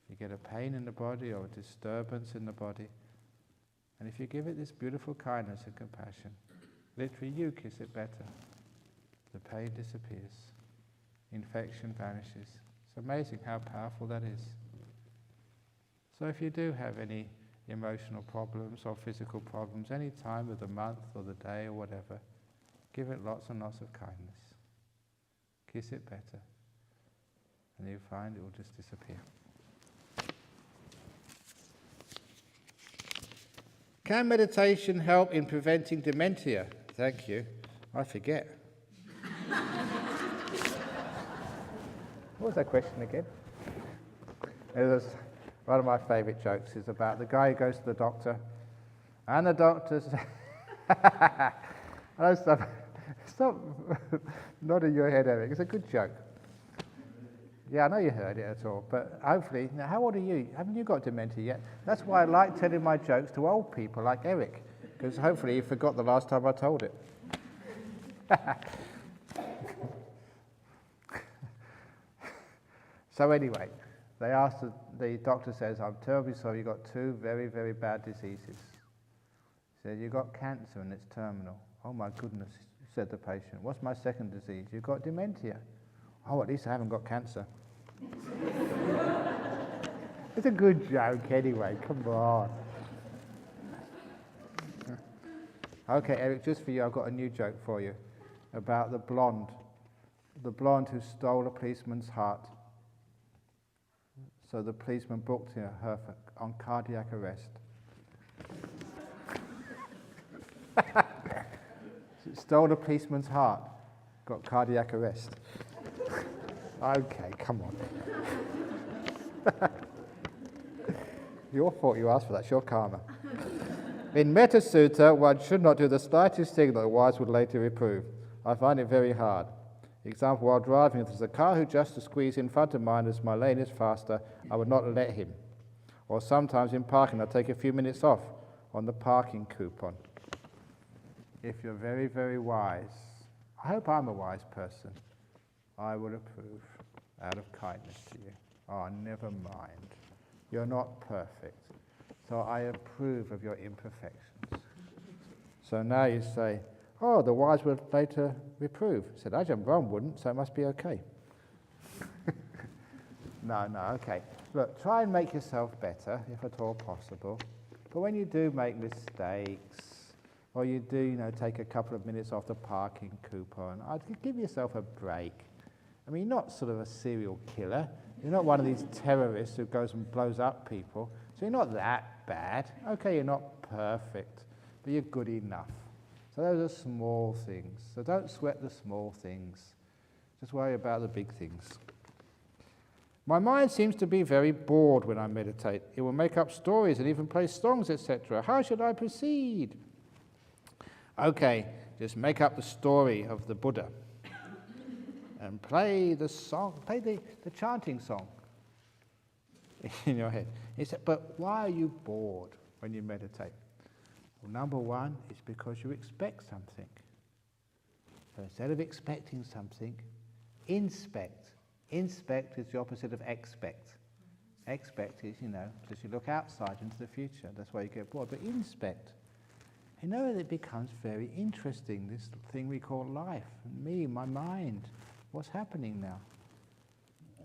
You get a pain in the body or a disturbance in the body, and if you give it this beautiful kindness and compassion, literally you kiss it better. The pain disappears. Infection vanishes. It's amazing how powerful that is. So if you do have any emotional problems or physical problems, any time of the month or the day or whatever, give it lots and lots of kindness. Kiss it better, and you'll find it will just disappear. Can meditation help in preventing dementia? Thank you. I forget. What was that question again? It was one of my favourite jokes is about the guy who goes to the doctor, and the doctor says, Stop nodding your head, Eric. It's a good joke. Yeah, I know you heard it at all, but hopefully, now how old are you? Haven't you got dementia yet? That's why I like telling my jokes to old people like Eric, because hopefully you forgot the last time I told it. So anyway, they asked, the doctor says, I'm terribly sorry, you've got two very, very bad diseases. He said, you've got cancer and it's terminal. Oh my goodness, said the patient. What's my second disease? You've got dementia. Oh, at least I haven't got cancer. It's a good joke anyway, come on. Okay, Eric, just for you, I've got a new joke for you about the blonde who stole a policeman's heart. So the policeman booked her on cardiac arrest. Stole a policeman's heart, got cardiac arrest. Okay, come on. Your fault you asked for that, it's your karma. In Metta Sutta, one should not do the slightest thing that the wise would later reprove. I find it very hard. Example, while driving, if there's a car who just to squeeze in front of mine as my lane is faster, I would not let him. Or sometimes in parking, I take a few minutes off on the parking coupon. If you're very, very wise, I hope I'm a wise person, I would approve out of kindness to you. Oh, never mind. You're not perfect, so I approve of your imperfections. So now you say, oh, the wise would later reprove. I said, Ajahn Brahm wouldn't, so it must be okay. No, okay. Look, try and make yourself better, if at all possible. But when you do make mistakes, or you do, take a couple of minutes off the parking coupon, I'd give yourself a break. I mean, you're not sort of a serial killer. You're not one of these terrorists who goes and blows up people. So you're not that bad. Okay, you're not perfect, but you're good enough. So those are small things. So don't sweat the small things. Just worry about the big things. My mind seems to be very bored when I meditate. It will make up stories and even play songs, etc. How should I proceed? Okay, just make up the story of the Buddha and play the song, play the chanting song in your head. But why are you bored when you meditate? Well, number one is because you expect something. So instead of expecting something, inspect. Inspect is the opposite of expect. Expect is, because you look outside into the future. That's why you get bored. But inspect. It becomes very interesting, this thing we call life, and me, my mind. What's happening now?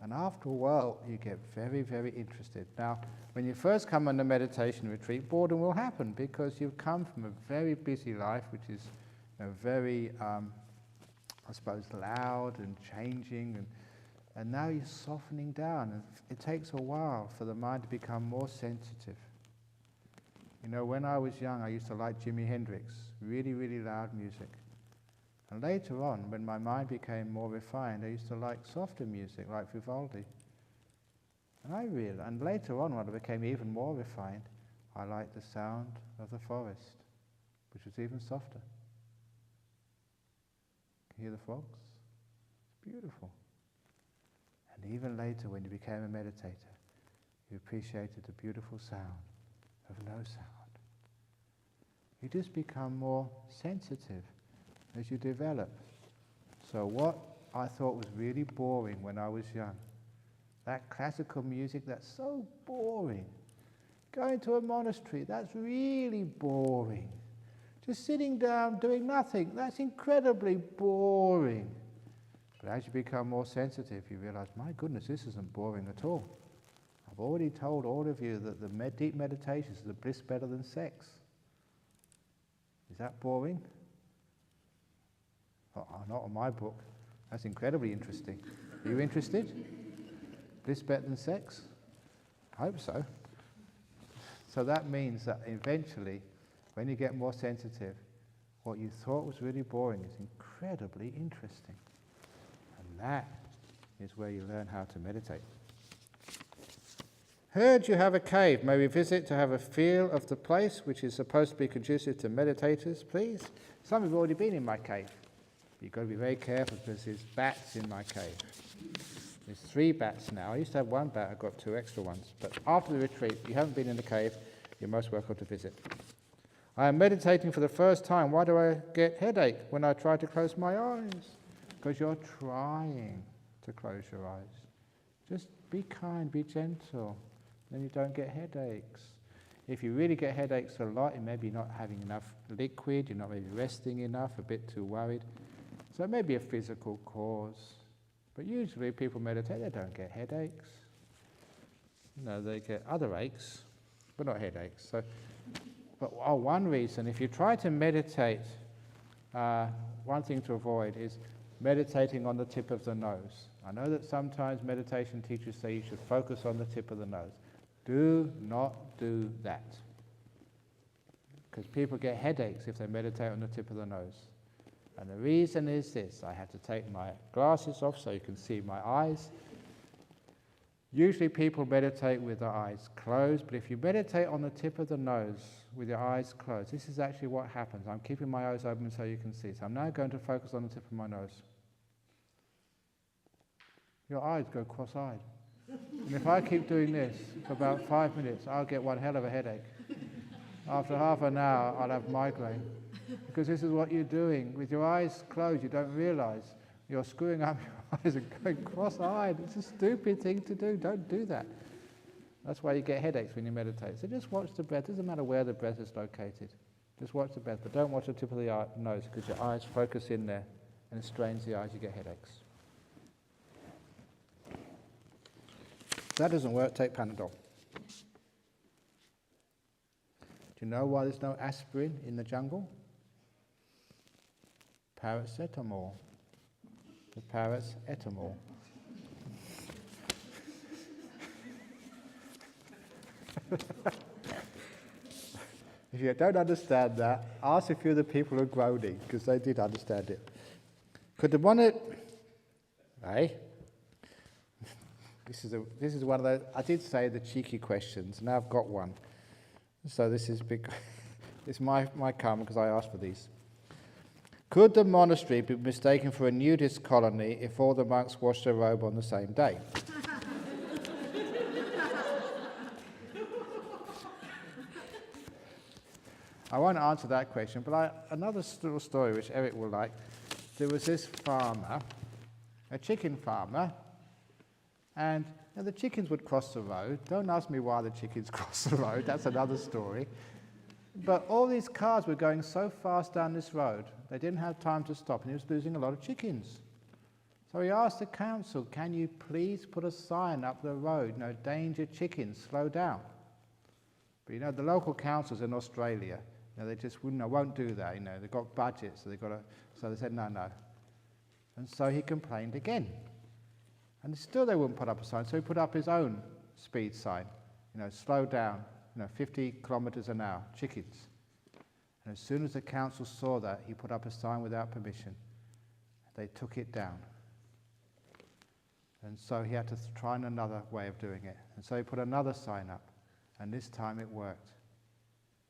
And after a while, you get very, very interested. Now, when you first come on a meditation retreat, boredom will happen because you've come from a very busy life, which is very, loud and changing, and now you're softening down. And it takes a while for the mind to become more sensitive. When I was young, I used to like Jimi Hendrix, really, really loud music. And later on, when my mind became more refined, I used to like softer music, like Vivaldi. And later on, when I became even more refined, I liked the sound of the forest, which was even softer. Can you hear the frogs? It's beautiful. And even later, when you became a meditator, you appreciated the beautiful sound of no sound. You just become more sensitive as you develop. So what I thought was really boring when I was young, that classical music, that's so boring. Going to a monastery, that's really boring. Just sitting down doing nothing, that's incredibly boring. But as you become more sensitive, you realize, my goodness, this isn't boring at all. I've already told all of you that the deep meditations is a bliss better than sex. Is that boring? Oh, not on my book. That's incredibly interesting. Are you interested? Bliss better than sex? I hope so. So that means that eventually, when you get more sensitive, what you thought was really boring is incredibly interesting. And that is where you learn how to meditate. Heard you have a cave. May we visit to have a feel of the place, which is supposed to be conducive to meditators, please? Some have already been in my cave. You've got to be very careful because there's bats in my cave. There's 3 bats now. I used to have 1 bat, I got 2 extra ones. But after the retreat, if you haven't been in the cave, you're most welcome to visit. I am meditating for the first time. Why do I get headache when I try to close my eyes? Because you're trying to close your eyes. Just be kind, be gentle, then you don't get headaches. If you really get headaches a lot, it may be not having enough liquid, you're not maybe resting enough, a bit too worried. So it may be a physical cause. But usually people meditate, they don't get headaches. They get other aches, but not headaches. But one reason, if you try to meditate, one thing to avoid is meditating on the tip of the nose. I know that sometimes meditation teachers say you should focus on the tip of the nose. Do not do that. Because people get headaches if they meditate on the tip of the nose. And the reason is this: I have to take my glasses off so you can see my eyes. Usually people meditate with their eyes closed, but if you meditate on the tip of the nose with your eyes closed, this is actually what happens. I'm keeping my eyes open so you can see. So I'm now going to focus on the tip of my nose. Your eyes go cross-eyed. And if I keep doing this for about 5 minutes, I'll get one hell of a headache. After half an hour, I'll have migraine. Because this is what you're doing. With your eyes closed, you don't realize you're screwing up your eyes and going cross-eyed. It's a stupid thing to do. Don't do that. That's why you get headaches when you meditate. So just watch the breath. It doesn't matter where the breath is located. Just watch the breath, but don't watch the tip of the nose, because your eyes focus in there and it strains the eyes, you get headaches. If that doesn't work, take Panadol. Do you know why there's no aspirin in the jungle? Paracetamol. The parrots etamol. If you don't understand that, ask a few of the people who are groaning, because they did understand it. Could the one Hey? This is one of those, I did say the cheeky questions, now I've got one. So this is big. It's my karma because I asked for these. Could the monastery be mistaken for a nudist colony if all the monks washed their robe on the same day? I won't answer that question, but another little story which Eric will like. There was this farmer, a chicken farmer, and the chickens would cross the road. Don't ask me why the chickens crossed the road, that's another story. But all these cars were going so fast down this road, they didn't have time to stop, and he was losing a lot of chickens. So he asked the council, can you please put a sign up the road, danger chickens, slow down. But the local councils in Australia, they just won't do that, they've got budgets, so they said no. And so he complained again. And still they wouldn't put up a sign, so he put up his own speed sign, slow down, 50 kilometers an hour, chickens. And as soon as the council saw that, he put up a sign without permission. They took it down. And so he had to try another way of doing it. And so he put another sign up, and this time it worked.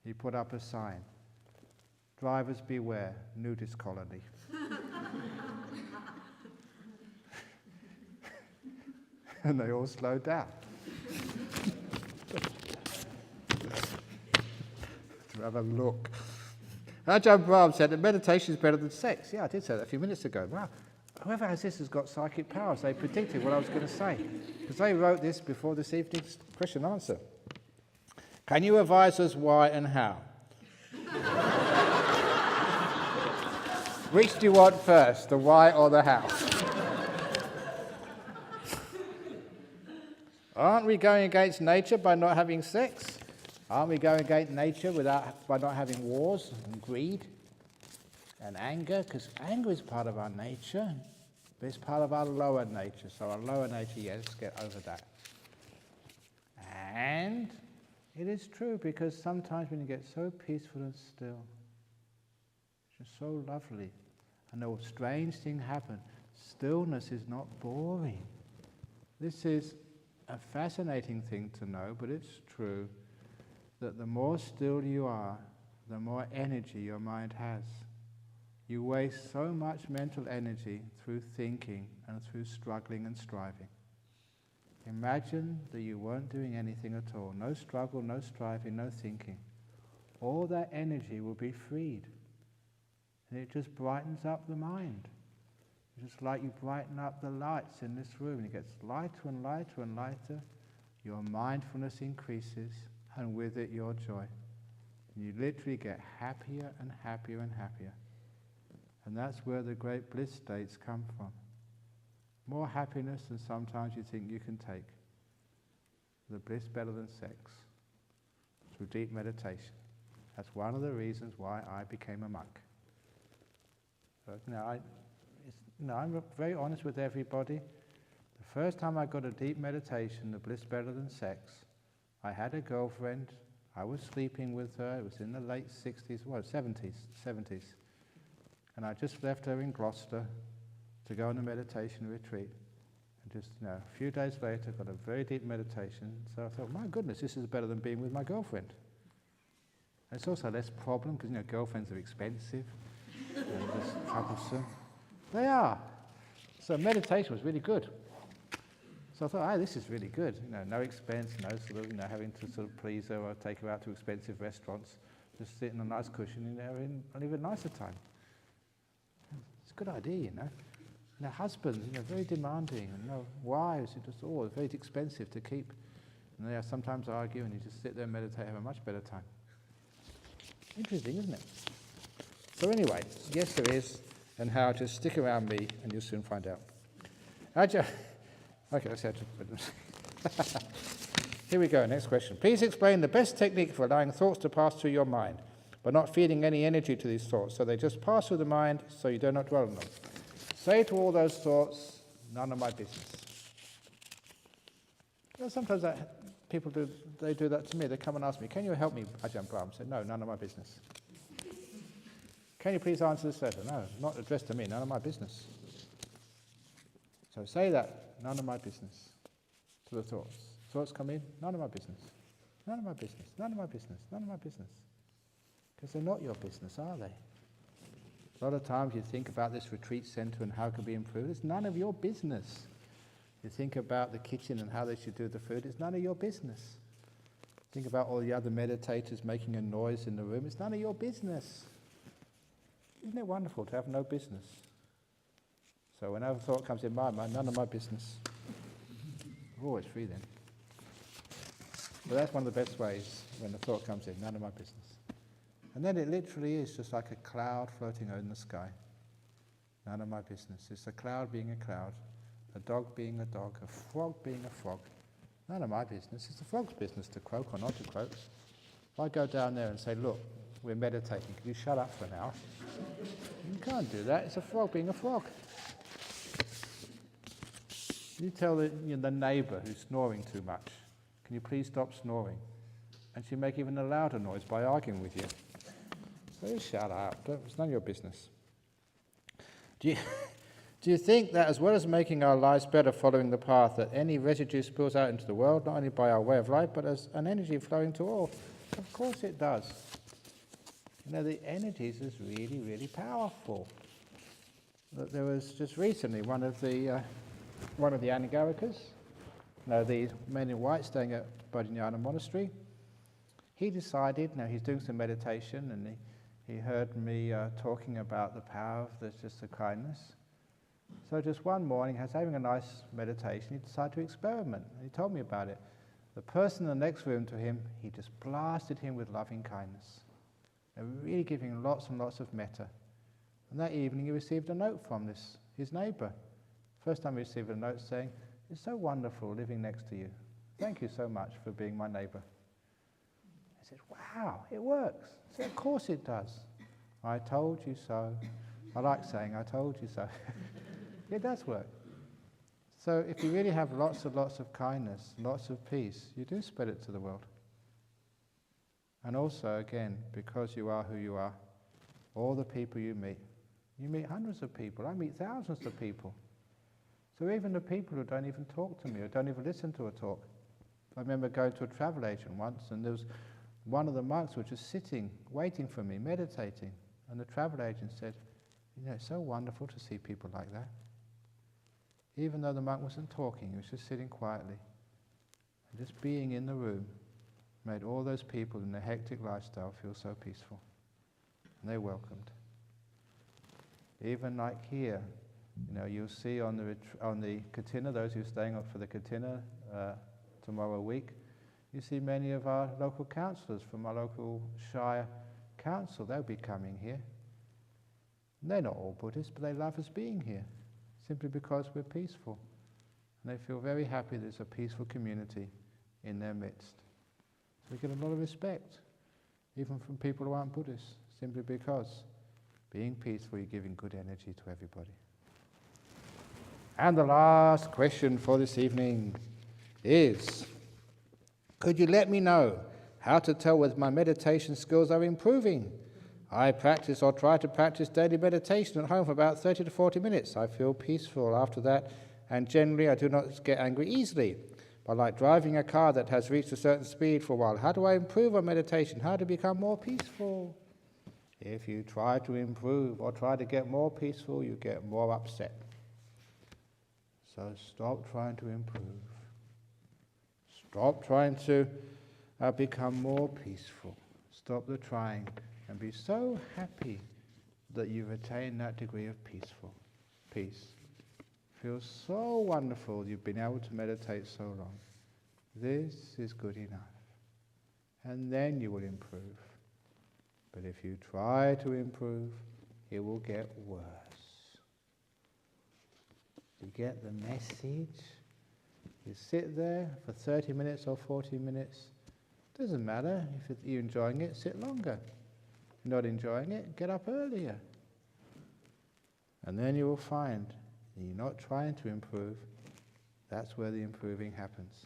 He put up a sign, drivers beware, nudist colony. And they all slowed down. To have a look. Ajahn Brahm said that meditation is better than sex. Yeah, I did say that a few minutes ago. Wow, whoever has this has got psychic powers. They predicted what I was going to say. Because they wrote this before this evening's question and answer. Can you advise us why and how? Which do you want first, the why or the how? Aren't we going against nature by not having sex? Aren't we going against nature by not having wars and greed and anger? Because anger is part of our nature, but it's part of our lower nature. So our lower nature, let's get over that. And it is true, because sometimes when you get so peaceful and still, it's just so lovely, and a strange thing happens. Stillness is not boring. This is a fascinating thing to know, but it's true that the more still you are, the more energy your mind has. You waste so much mental energy through thinking and through struggling and striving. Imagine that you weren't doing anything at all. No struggle, no striving, no thinking. All that energy will be freed. And it just brightens up the mind. Just like you brighten up the lights in this room. And it gets lighter and lighter and lighter. Your mindfulness increases, and with it your joy. And you literally get happier and happier and happier. And that's where the great bliss states come from. More happiness than sometimes you think you can take. The bliss better than sex. Through deep meditation. That's one of the reasons why I became a monk. But I'm very honest with everybody. The first time I got a deep meditation, the bliss better than sex, I had a girlfriend. I was sleeping with her. It was in the late 60s, 70s. And I just left her in Gloucester to go on a meditation retreat. And just, a few days later, got a very deep meditation. So I thought, my goodness, this is better than being with my girlfriend. And it's also less problem, because, girlfriends are expensive and just troublesome. They are. So meditation was really good. So I thought, this is really good. No expense, no sort of, having to sort of please her or take her out to expensive restaurants. Just sit in a nice cushion and have a nicer time. It's a good idea, husbands, very demanding, and wives, it's just all very expensive to keep. And they sometimes argue, and you just sit there and meditate, have a much better time. Interesting, isn't it? So anyway, yes there is, and how to stick around me, and you'll soon find out. Okay, let's have to. Here we go, next question. Please explain the best technique for allowing thoughts to pass through your mind, but not feeding any energy to these thoughts, so they just pass through the mind, so you do not dwell on them. Say to all those thoughts, none of my business. Sometimes people do that to me. They come and ask me, can you help me, Ajahn Brahm? I say, no, none of my business. Can you please answer this letter? No, not addressed to me, none of my business. So say that, none of my business, to the thoughts. Thoughts come in, none of my business. None of my business, none of my business, none of my business. Because they're not your business, are they? A lot of times you think about this retreat center and how it can be improved. It's none of your business. You think about the kitchen and how they should do the food. It's none of your business. Think about all the other meditators making a noise in the room. It's none of your business. Isn't it wonderful to have no business? So whenever a thought comes in my mind, none of my business. Oh, it's free then. So that's one of the best ways when the thought comes in, none of my business. And then it literally is just like a cloud floating in the sky. None of my business. It's a cloud being a cloud, a dog being a dog, a frog being a frog. None of my business. It's the frog's business to croak or not to croak. If I go down there and say, look, we're meditating, can you shut up for an hour? You can't do that. It's a frog being a frog. You tell the neighbour who's snoring too much, can you please stop snoring? And she'll make even a louder noise by arguing with you. So shut up. It's none of your business. Do you think that as well as making our lives better following the path, that any residue spills out into the world, not only by our way of life, but as an energy flowing to all? Of course it does. The energies is really, really powerful. There was just recently one of the Anagarikas, the men in white staying at Bodhinyana Monastery. He decided, he's doing some meditation, and he heard me talking about the power of just the kindness. So just one morning, he was having a nice meditation, he decided to experiment. He told me about it. The person in the next room to him, he just blasted him with loving kindness. And really giving lots and lots of metta. And that evening he received a note from his neighbour. First time he received a note saying, it's so wonderful living next to you. Thank you so much for being my neighbour. I said, wow, it works. I said, of course it does. I told you so. I like saying, I told you so. It does work. So if you really have lots and lots of kindness, lots of peace, you do spread it to the world. And also, again, because you are who you are, all the people you meet hundreds of people, I meet thousands of people. So even the people who don't even talk to me, or don't even listen to a talk. I remember going to a travel agent once, and there was one of the monks was just sitting, waiting for me, meditating. And the travel agent said, it's so wonderful to see people like that. Even though the monk wasn't talking, he was just sitting quietly. Just being in the room made all those people in a hectic lifestyle feel so peaceful. And they're welcomed. Even like here, you'll see on the Katina, those who are staying up for the Katina tomorrow week, you see many of our local councillors from our local Shire Council. They'll be coming here. And they're not all Buddhists, but they love us being here, simply because we're peaceful. And they feel very happy there's a peaceful community in their midst. So we get a lot of respect, even from people who aren't Buddhists, simply because being peaceful, you're giving good energy to everybody. And the last question for this evening is, could you let me know how to tell whether my meditation skills are improving? I practice or try to practice daily meditation at home for about 30 to 40 minutes. I feel peaceful after that, and generally I do not get angry easily. But like driving a car that has reached a certain speed for a while, how do I improve on meditation? How to become more peaceful? If you try to improve or try to get more peaceful, you get more upset. So stop trying to improve. Stop trying to become more peaceful. Stop the trying and be so happy that you've attained that degree of peace. Feels so wonderful you've been able to meditate so long. This is good enough. And then you will improve. But if you try to improve, it will get worse. You get the message? You sit there for 30 minutes or 40 minutes. Doesn't matter if you're enjoying it, sit longer. If you're not enjoying it, get up earlier. And then you will find that you're not trying to improve. That's where the improving happens.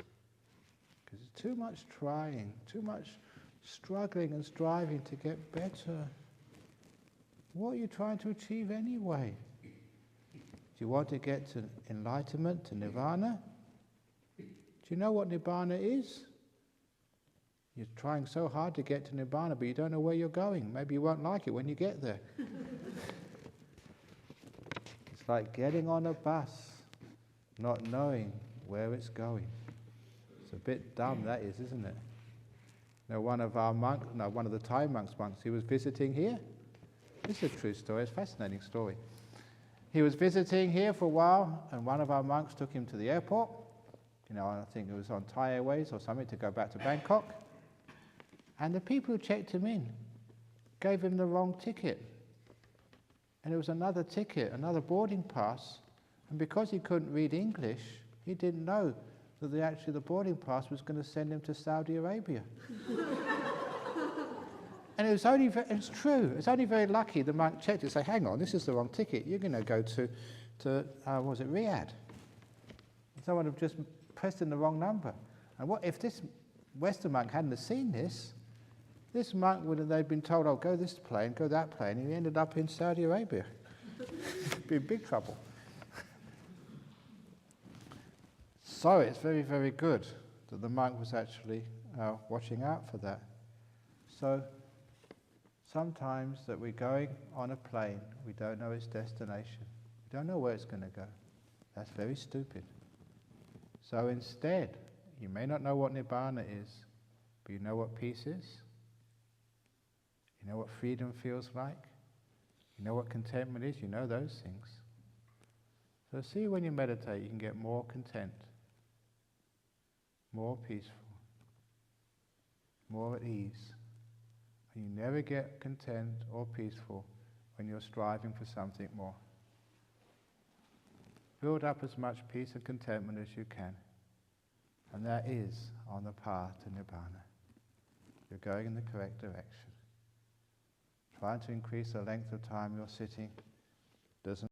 Because it's too much trying, too much struggling and striving to get better. What are you trying to achieve anyway? Do you want to get to enlightenment, to nirvana? Do you know what nibbana is? You're trying so hard to get to nibbana, but you don't know where you're going. Maybe you won't like it when you get there. It's like getting on a bus, not knowing where it's going. It's a bit dumb, that is, isn't it? One of the Thai monks, he was visiting here. This is a true story, it's a fascinating story. He was visiting here for a while, and one of our monks took him to the airport. I think it was on Thai Airways or something, to go back to Bangkok. And the people who checked him in gave him the wrong ticket. And it was another ticket, another boarding pass. And because he couldn't read English, he didn't know that the boarding pass was going to send him to Saudi Arabia. And it's true. It's only very lucky the monk checked it and said, hang on, this is the wrong ticket. You're going to go to Riyadh? Someone had just pressed in the wrong number. And what if this Western monk hadn't have seen this? This monk they'd been told, oh, go this plane, go that plane, and he ended up in Saudi Arabia. He'd be in big trouble. So it's very, very good that the monk was actually watching out for that. So sometimes that we're going on a plane, we don't know its destination. We don't know where it's going to go. That's very stupid. So instead, you may not know what nibbana is, but you know what peace is. You know what freedom feels like. You know what contentment is. You know those things. So see, when you meditate, you can get more content, more peaceful, more at ease. And you never get content or peaceful when you're striving for something more. Build up as much peace and contentment as you can. And that is on the path to nibbana. You're going in the correct direction. Trying to increase the length of time you're sitting doesn't